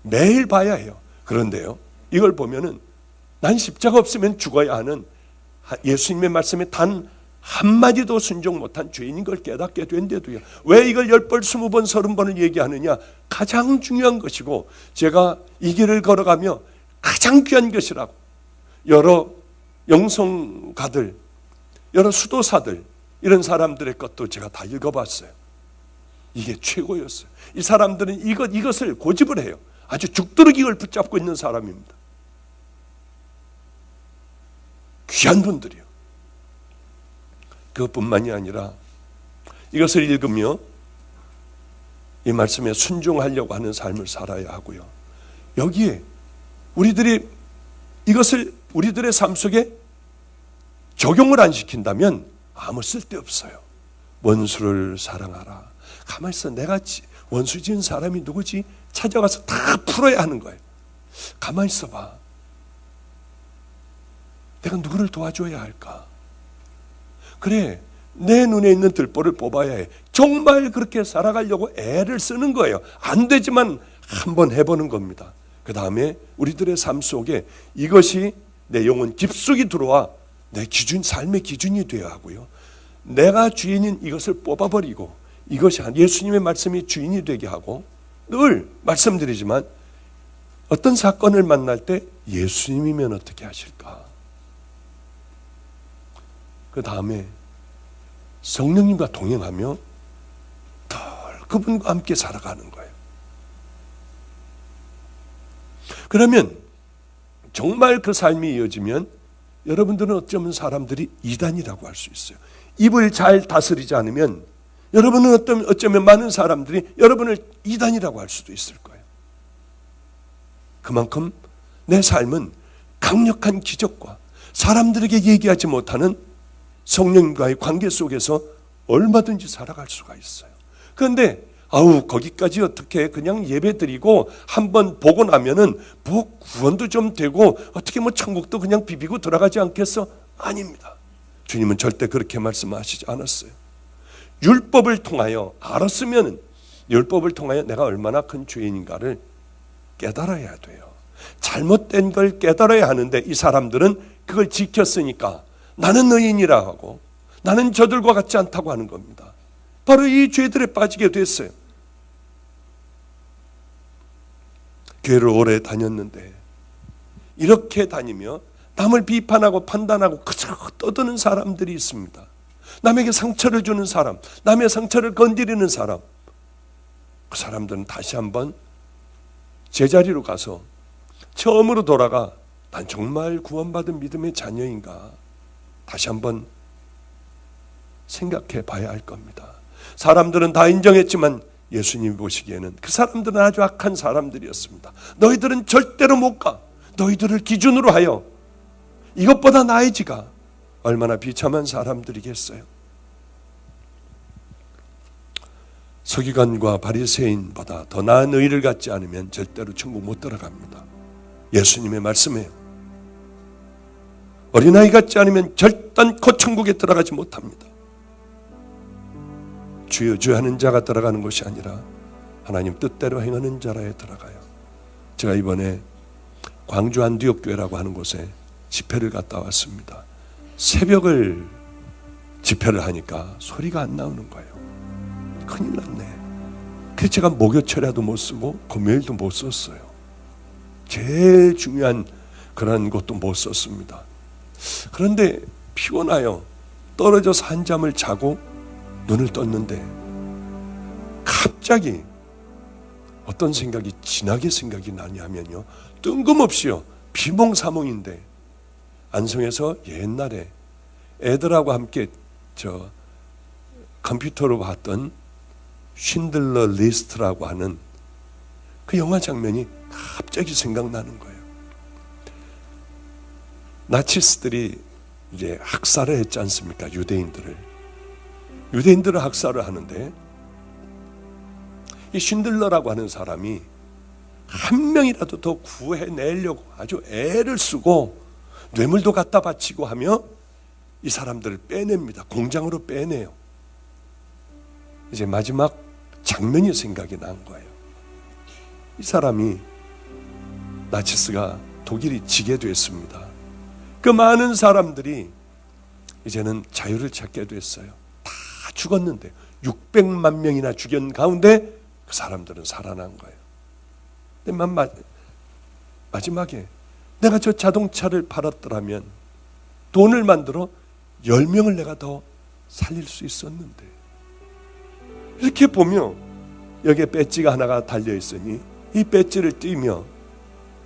매일 봐야 해요. 그런데요, 이걸 보면은 난 십자가 없으면 죽어야 하는, 예수님의 말씀에 단 한마디도 순종 못한 죄인인 걸 깨닫게 된데도요, 왜 이걸 10번, 20번, 30번을 얘기하느냐? 가장 중요한 것이고 제가 이 길을 걸어가며 가장 귀한 것이라고 여러 영성가들, 여러 수도사들, 이런 사람들의 것도 제가 다 읽어봤어요. 이게 최고였어요. 이 사람들은 이것을 고집을 해요. 아주 죽도록 이걸 붙잡고 있는 사람입니다. 귀한 분들이요. 그것뿐만이 아니라 이것을 읽으며 이 말씀에 순종하려고 하는 삶을 살아야 하고요. 여기에 우리들이 이것을 우리들의 삶 속에 적용을 안 시킨다면 아무 쓸데없어요. 원수를 사랑하라. 가만히 있어. 내가 원수 지은 사람이 누구지? 찾아가서 다 풀어야 하는 거예요. 가만히 있어봐. 내가 누구를 도와줘야 할까? 그래, 내 눈에 있는 들보를 뽑아야 해. 정말 그렇게 살아가려고 애를 쓰는 거예요. 안 되지만 한번 해보는 겁니다. 그 다음에 우리들의 삶 속에 이것이 내 영혼 깊숙이 들어와 내 기준, 삶의 기준이 되어야 하고요. 내가 주인인 이것을 뽑아버리고 이것이 예수님의 말씀이 주인이 되게 하고, 늘 말씀드리지만 어떤 사건을 만날 때 예수님이면 어떻게 하실까? 그 다음에 성령님과 동행하며 덜 그분과 함께 살아가는 거예요. 그러면 정말 그 삶이 이어지면 여러분들은 어쩌면 사람들이 이단이라고 할 수 있어요. 입을 잘 다스리지 않으면 여러분은 어쩌면 많은 사람들이 여러분을 이단이라고 할 수도 있을 거예요. 그만큼 내 삶은 강력한 기적과 사람들에게 얘기하지 못하는 성령과의 관계 속에서 얼마든지 살아갈 수가 있어요. 그런데 거기까지 어떻게 그냥 예배드리고 한번 보고 나면은 뭐 구원도 좀 되고 어떻게 뭐 천국도 그냥 비비고 들어가지 않겠어? 아닙니다. 주님은 절대 그렇게 말씀하시지 않았어요. 율법을 통하여 알았으면 율법을 통하여 내가 얼마나 큰 죄인인가를 깨달아야 돼요. 잘못된 걸 깨달아야 하는데 이 사람들은 그걸 지켰으니까 나는 의인이라 하고 나는 저들과 같지 않다고 하는 겁니다. 바로 이 죄들에 빠지게 됐어요. 교회를 오래 다녔는데 이렇게 다니며 남을 비판하고 판단하고 그저 떠드는 사람들이 있습니다. 남에게 상처를 주는 사람, 남의 상처를 건드리는 사람, 그 사람들은 다시 한번 제자리로 가서 처음으로 돌아가 난 정말 구원받은 믿음의 자녀인가 다시 한번 생각해 봐야 할 겁니다. 사람들은 다 인정했지만 예수님이 보시기에는 그 사람들은 아주 악한 사람들이었습니다. 너희들은 절대로 못 가. 너희들을 기준으로 하여 이것보다 나아지가 얼마나 비참한 사람들이겠어요. 서기관과 바리새인보다 더 나은 의를 갖지 않으면 절대로 천국 못 들어갑니다. 예수님의 말씀이에요. 어린아이 같지 않으면 결단코 천국에 들어가지 못합니다. 주여 주여 하는 자가 들어가는 것이 아니라 하나님 뜻대로 행하는 자라에 들어가요. 제가 이번에 광주 안디옥교회라고 하는 곳에 집회를 갔다 왔습니다. 새벽을 집회를 하니까 소리가 안 나오는 거예요. 큰일 났네. 그래서 제가 목요철야도 못 쓰고 금요일도 못 썼어요. 제일 중요한 그런 것도 못 썼습니다. 그런데 피곤하여 떨어져서 한잠을 자고 눈을 떴는데 갑자기 어떤 생각이 진하게 생각이 나냐면요, 뜬금없이요, 비몽사몽인데 안성에서 옛날에 애들하고 함께 컴퓨터로 봤던 쉰들러 리스트라고 하는 그 영화 장면이 갑자기 생각나는 거예요. 나치스들이 이제 학살을 했지 않습니까? 유대인들을 학살을 하는데 이 쉰들러라고 하는 사람이 한 명이라도 더 구해내려고 아주 애를 쓰고 뇌물도 갖다 바치고 하며 이 사람들을 빼냅니다. 공장으로 빼내요. 이제 마지막 장면이 생각이 난 거예요. 이 사람이 나치스가 독일이 지게 됐습니다. 그 많은 사람들이 이제는 자유를 찾게 됐어요. 다 죽었는데 600만 명이나 죽인 가운데 그 사람들은 살아난 거예요. 근데 마지막에 내가 저 자동차를 팔았더라면 돈을 만들어 10명을 내가 더 살릴 수 있었는데, 이렇게 보며 여기에 배지가 하나가 달려있으니 이 배지를 띄며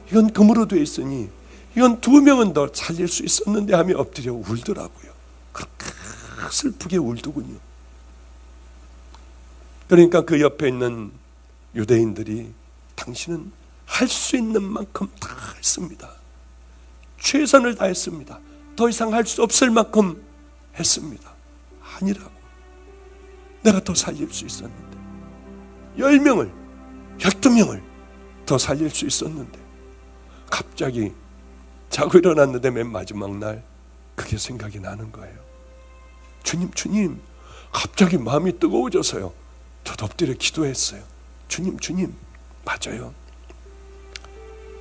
이건 금으로 되어 있으니 이건 2명은 더 살릴 수 있었는데 하며 엎드려 울더라고요. 그렇게 슬프게 울더군요. 그러니까 그 옆에 있는 유대인들이 당신은 할 수 있는 만큼 다 했습니다. 최선을 다했습니다. 더 이상 할 수 없을 만큼 했습니다. 아니라고. 내가 더 살릴 수 있었는데 10명을 12명을 더 살릴 수 있었는데 갑자기 자고 일어났는데 맨 마지막 날 그게 생각이 나는 거예요. 주님, 갑자기 마음이 뜨거워져서요. 저도 엎드려 기도했어요. 주님, 맞아요.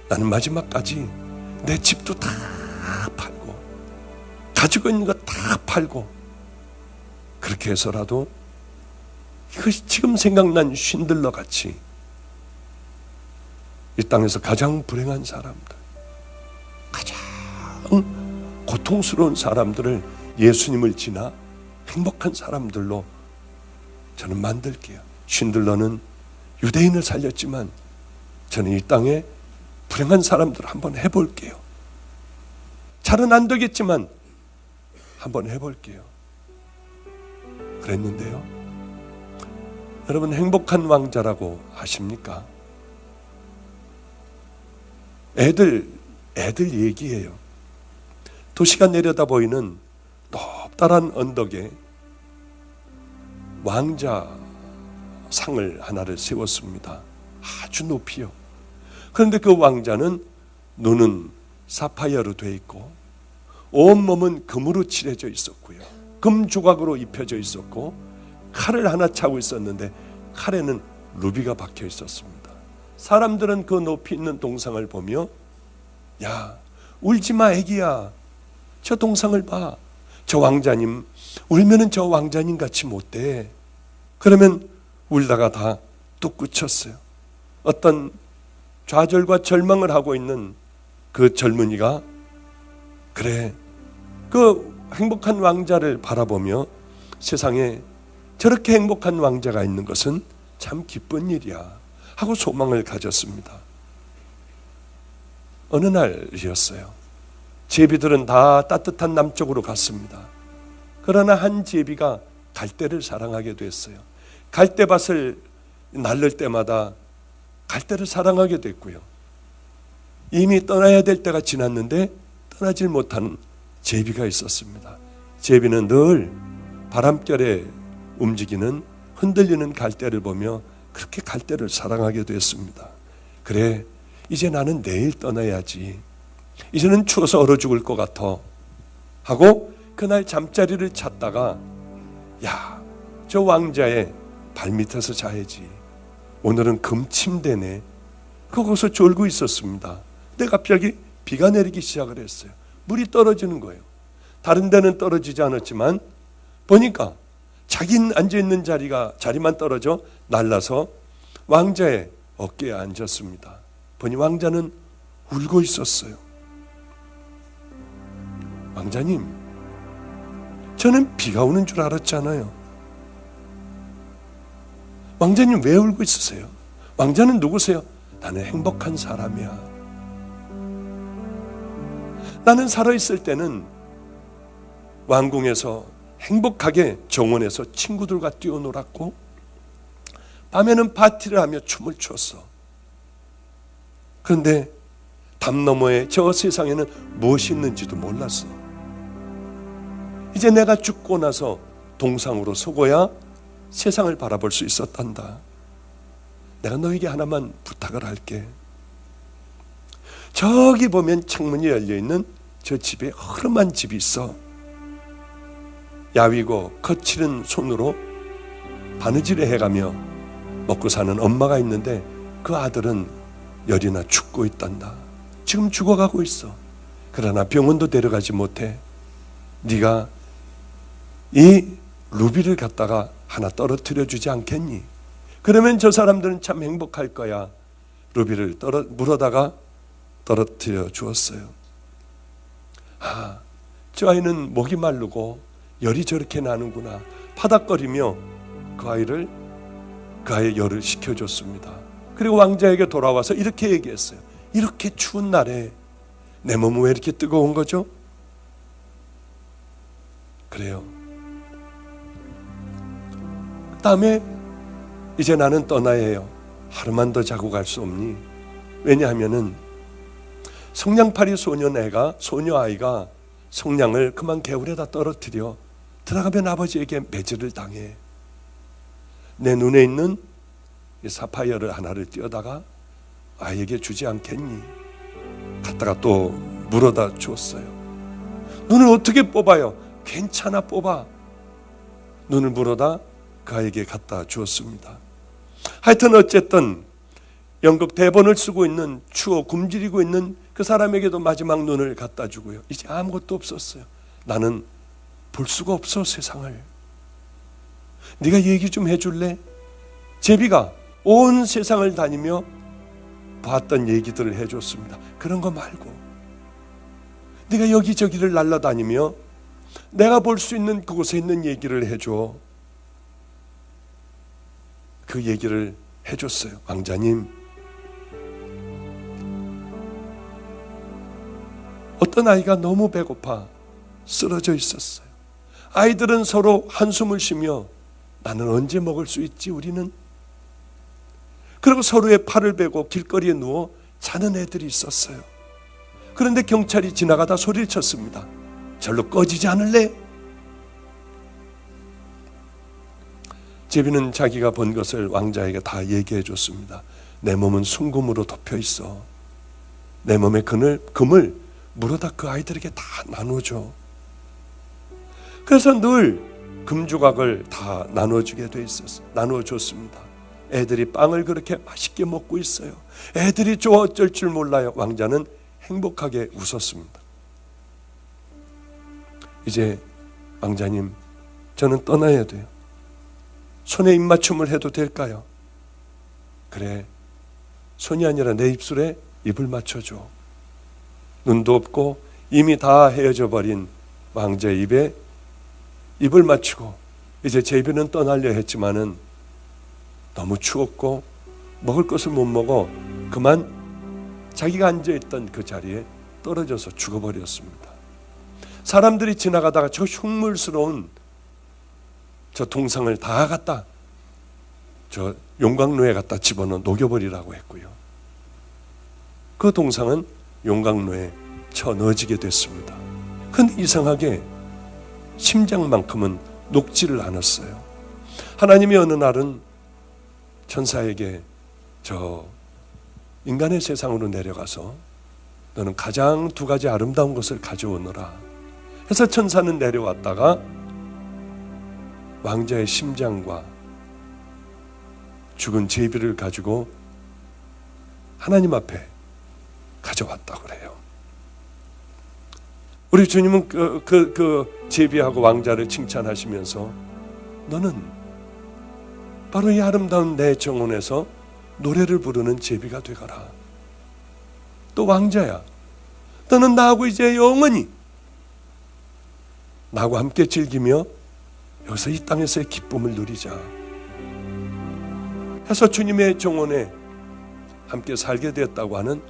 나는 마지막까지 내 집도 다 팔고 가지고 있는 거 다 팔고 그렇게 해서라도 이것이 지금 생각난 쉰들러 같이 이 땅에서 가장 불행한 사람들, 가장 고통스러운 사람들을 예수님을 지나 행복한 사람들로 저는 만들게요. 쉰들러는 유대인을 살렸지만 저는 이 땅에 불행한 사람들 한번 해볼게요. 잘은 안 되겠지만 한번 해볼게요. 그랬는데요. 여러분, 행복한 왕자라고 아십니까? 애들 얘기예요. 도시가 내려다 보이는 높다란 언덕에 왕자 상을 하나를 세웠습니다. 아주 높이요. 그런데 그 왕자는 눈은 사파이어로 되어 있고 온몸은 금으로 칠해져 있었고요. 금 조각으로 입혀져 있었고 칼을 하나 차고 있었는데 칼에는 루비가 박혀 있었습니다. 사람들은 그 높이 있는 동상을 보며 야, 울지마 애기야. 저 동상을 봐. 저 왕자님 울면은 저 왕자님 같이 못돼. 그러면 울다가 다 뚝 그쳤어요. 어떤 좌절과 절망을 하고 있는 그 젊은이가 그래, 그 행복한 왕자를 바라보며 세상에 저렇게 행복한 왕자가 있는 것은 참 기쁜 일이야 하고 소망을 가졌습니다. 어느 날이었어요. 제비들은 다 따뜻한 남쪽으로 갔습니다. 그러나 한 제비가 갈대를 사랑하게 됐어요. 갈대밭을 날릴 때마다 갈대를 사랑하게 됐고요. 이미 떠나야 될 때가 지났는데 떠나질 못하는 제비가 있었습니다. 제비는 늘 바람결에 움직이는 흔들리는 갈대를 보며 그렇게 갈대를 사랑하게 됐습니다. 그래, 이제 나는 내일 떠나야지. 이제는 추워서 얼어 죽을 것 같아 하고 그날 잠자리를 찾다가 야, 저 왕자의 발밑에서 자야지. 오늘은 금침대네. 거기서 졸고 있었습니다. 근데 갑자기 비가 내리기 시작을 했어요. 물이 떨어지는 거예요. 다른 데는 떨어지지 않았지만 보니까 자기는 앉아있는 자리만 떨어져 날라서 왕자의 어깨에 앉았습니다. 보니 왕자는 울고 있었어요. 왕자님, 저는 비가 오는 줄 알았잖아요. 왕자님 왜 울고 있으세요? 왕자는 누구세요? 나는 행복한 사람이야. 나는 살아있을 때는 왕궁에서 행복하게 정원에서 친구들과 뛰어놀았고 밤에는 파티를 하며 춤을 췄어. 그런데 담 너머에 저 세상에는 무엇이 있는지도 몰랐어. 이제 내가 죽고 나서 동상으로 서고야 세상을 바라볼 수 있었단다. 내가 너에게 하나만 부탁을 할게. 저기 보면 창문이 열려있는 저 집에 허름한 집이 있어. 야위고 거칠은 손으로 바느질을 해가며 먹고 사는 엄마가 있는데 그 아들은 열이나 죽고 있단다. 지금 죽어가고 있어. 그러나 병원도 데려가지 못해. 네가 이 루비를 갖다가 하나 떨어뜨려 주지 않겠니? 그러면 저 사람들은 참 행복할 거야. 루비를 물어다가 떨어뜨려 주었어요. 아, 저 아이는 목이 마르고 열이 저렇게 나는구나. 파닥거리며 그 아이의 열을 식혀줬습니다. 그리고 왕자에게 돌아와서 이렇게 얘기했어요. 이렇게 추운 날에 내 몸은 왜 이렇게 뜨거운 거죠? 그래요. 그 다음에 이제 나는 떠나야 해요. 하루만 더 자고 갈 수 없니? 왜냐하면은 성냥팔이 소녀아이가 성냥을 그만 개울에다 떨어뜨려 들어가면 아버지에게 매질을 당해. 내 눈에 있는 이 사파이어를 하나를 띄어다가 아이에게 주지 않겠니? 갖다가 또 물어다 주었어요. 눈을 어떻게 뽑아요? 괜찮아, 뽑아. 눈을 물어다 그 아이에게 갖다 주었습니다. 하여튼 어쨌든 연극 대본을 쓰고 있는, 추워 굶주리고 있는 그 사람에게도 마지막 눈을 갖다 주고요. 이제 아무것도 없었어요. 나는 볼 수가 없어, 세상을. 네가 얘기 좀 해줄래? 제비가 온 세상을 다니며 봤던 얘기들을 해줬습니다. 그런 거 말고 네가 여기저기를 날아다니며 내가 볼 수 있는 그곳에 있는 얘기를 해줘. 그 얘기를 해줬어요. 왕자님, 어떤 아이가 너무 배고파 쓰러져 있었어요. 아이들은 서로 한숨을 쉬며 나는 언제 먹을 수 있지 우리는? 그리고 서로의 팔을 베고 길거리에 누워 자는 애들이 있었어요. 그런데 경찰이 지나가다 소리를 쳤습니다. 절로 꺼지지 않을래? 제비는 자기가 본 것을 왕자에게 다 얘기해 줬습니다. 내 몸은 순금으로 덮여 있어. 내 몸의 금을 물어다 그 아이들에게 다 나눠줘. 그래서 늘 금조각을 다 나눠주게 돼 있었어요. 나눠줬습니다. 애들이 빵을 그렇게 맛있게 먹고 있어요. 애들이 좋아 어쩔 줄 몰라요. 왕자는 행복하게 웃었습니다. 이제 왕자님, 저는 떠나야 돼요. 손에 입맞춤을 해도 될까요? 그래, 손이 아니라 내 입술에 입을 맞춰줘. 눈도 없고 이미 다 헤어져 버린 왕자의 입에 입을 맞추고 이제 제비는 떠나려 했지만은 너무 추웠고 먹을 것을 못 먹어 그만 자기가 앉아있던 그 자리에 떨어져서 죽어버렸습니다. 사람들이 지나가다가 저 흉물스러운 저 동상을 다 갖다 저 용광로에 갖다 집어넣어 녹여버리라고 했고요. 그 동상은 용광로에 쳐 넣어지게 됐습니다. 근데 이상하게 심장만큼은 녹지를 않았어요. 하나님이 어느 날은 천사에게 저 인간의 세상으로 내려가서 너는 가장 두 가지 아름다운 것을 가져오너라 해서 천사는 내려왔다가 왕자의 심장과 죽은 제비를 가지고 하나님 앞에 가져왔다고 그래요. 우리 주님은 그 제비하고 왕자를 칭찬하시면서 너는 바로 이 아름다운 내 정원에서 노래를 부르는 제비가 되거라. 또 왕자야, 너는 나하고 이제 영원히 나하고 함께 즐기며 여기서 이 땅에서의 기쁨을 누리자 해서 주님의 정원에 함께 살게 되었다고 하는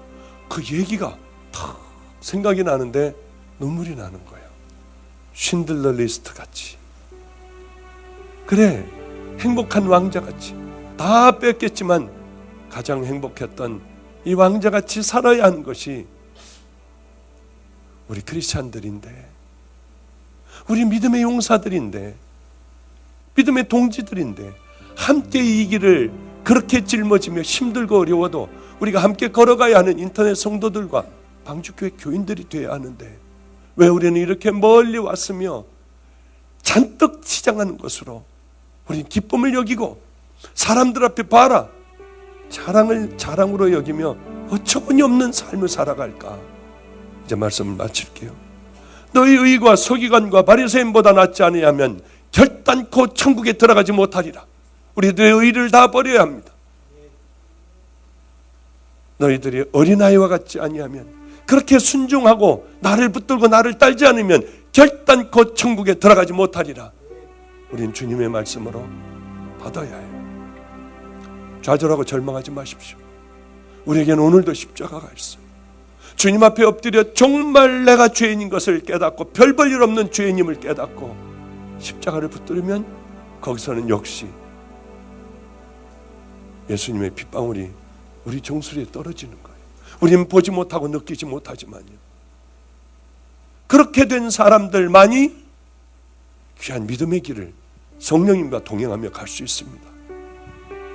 그 얘기가 탁 생각이 나는데 눈물이 나는 거예요. 쉰들러 리스트 같이. 그래, 행복한 왕자같이 다 뺏겼지만 가장 행복했던 이 왕자같이 살아야 하는 것이 우리 크리스찬들인데, 우리 믿음의 용사들인데, 믿음의 동지들인데, 함께 이 길을 그렇게 짊어지며 힘들고 어려워도 우리가 함께 걸어가야 하는 인터넷 성도들과 방주교회 교인들이 되어야 하는데 왜 우리는 이렇게 멀리 왔으며 잔뜩 치장하는 것으로 우리는 기쁨을 여기고 사람들 앞에 봐라 자랑으로 여기며 어처구니 없는 삶을 살아갈까? 이제 말씀을 마칠게요. 너희 의와 서기관과 바리새인보다 낫지 아니하면 결단코 천국에 들어가지 못하리라. 우리들의 의를 다 버려야 합니다. 너희들이 어린아이와 같지 아니하면, 그렇게 순종하고 나를 붙들고 나를 딸지 않으면 결단코 천국에 들어가지 못하리라. 우린 주님의 말씀으로 받아야 해요. 좌절하고 절망하지 마십시오. 우리에게는 오늘도 십자가가 있어요. 주님 앞에 엎드려 정말 내가 죄인인 것을 깨닫고 별 볼 일 없는 죄인임을 깨닫고 십자가를 붙들면 거기서는 역시 예수님의 빗방울이 우리 정수리에 떨어지는 거예요. 우리는 보지 못하고 느끼지 못하지만요, 그렇게 된 사람들만이 귀한 믿음의 길을 성령님과 동행하며 갈 수 있습니다.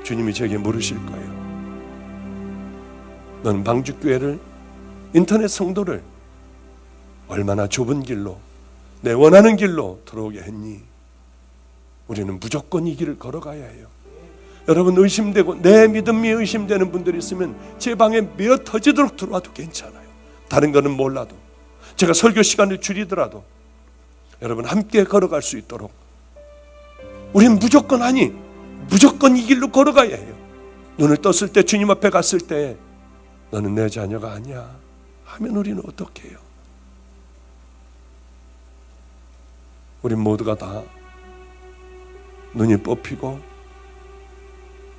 주님이 저에게 물으실 거예요. 너는 방주교회를 인터넷 성도를 얼마나 좁은 길로, 내 원하는 길로 들어오게 했니? 우리는 무조건 이 길을 걸어가야 해요. 여러분, 의심되고 내 믿음이 의심되는 분들이 있으면 제 방에 메어 터지도록 들어와도 괜찮아요. 다른 거는 몰라도, 제가 설교 시간을 줄이더라도 여러분 함께 걸어갈 수 있도록 우리는 무조건 이 길로 걸어가야 해요. 눈을 떴을 때, 주님 앞에 갔을 때 너는 내 자녀가 아니야 하면 우리는 어떻게 해요? 우리 모두가 다 눈이 뽑히고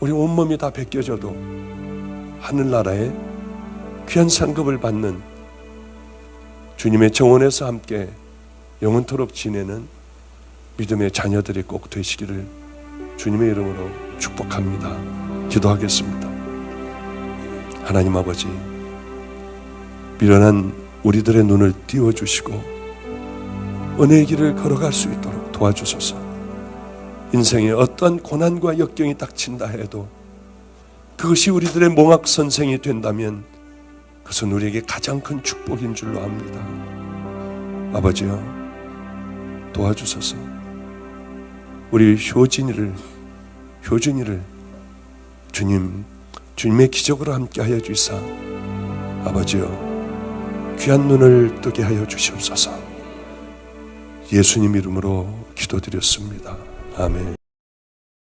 우리 온몸이 다 벗겨져도 하늘나라에 귀한 상급을 받는 주님의 정원에서 함께 영원토록 지내는 믿음의 자녀들이 꼭 되시기를 주님의 이름으로 축복합니다. 기도하겠습니다. 하나님 아버지, 미련한 우리들의 눈을 띄워주시고 은혜의 길을 걸어갈 수 있도록 도와주소서. 인생에 어떤 고난과 역경이 닥친다 해도 그것이 우리들의 몽학선생이 된다면 그것은 우리에게 가장 큰 축복인 줄로 압니다. 아버지여, 도와주소서. 우리 효준이를 주님의 기적으로 함께 하여 주시사 아버지여 귀한 눈을 뜨게 하여 주시옵소서. 예수님 이름으로 기도드렸습니다. 아멘.